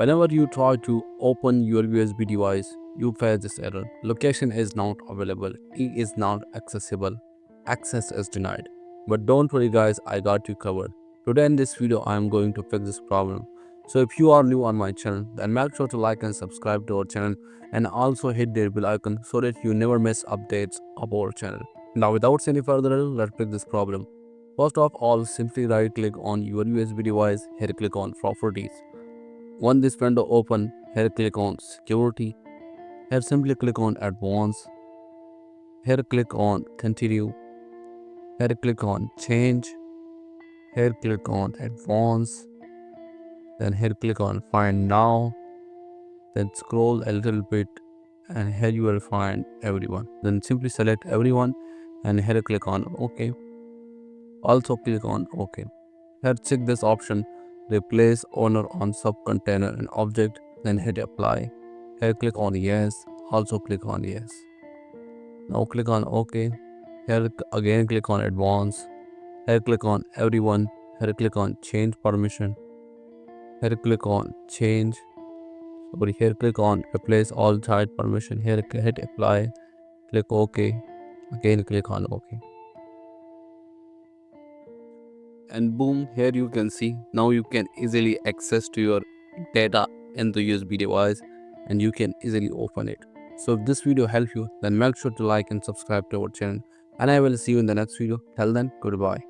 Whenever you try to open your USB device, you face this error. Location is not available. Key is not accessible. Access is denied. But don't worry guys, I got you covered. Today in this video, I am going to fix this problem. So if you are new on my channel, then make sure to like and subscribe to our channel and also hit the bell icon so that you never miss updates of our channel. Now without any further ado, let's fix this problem. First of all, simply right click on your USB device, here click on Properties. Once this window open, here click on Security, here simply click on Advanced, here click on Continue, here click on Change, here click on Advanced, then here click on Find Now, then scroll a little bit and here you will find Everyone. Then simply select Everyone and here click on OK. Also click on OK. Here check this option, replace owner on subcontainer and object, then hit apply. Here click on yes, also click on yes. Now click on OK. Here again click on advanced. Here click on everyone. Here click on change permission. Here click on change. Here click on replace all site permission. Here hit apply. Click OK. Again click on OK. And boom, here you can see now you can easily access to your data in the USB device and you can easily open it. So if this video helped you, then make sure to like and subscribe to our channel, and I will see you in the next video. Till then, goodbye.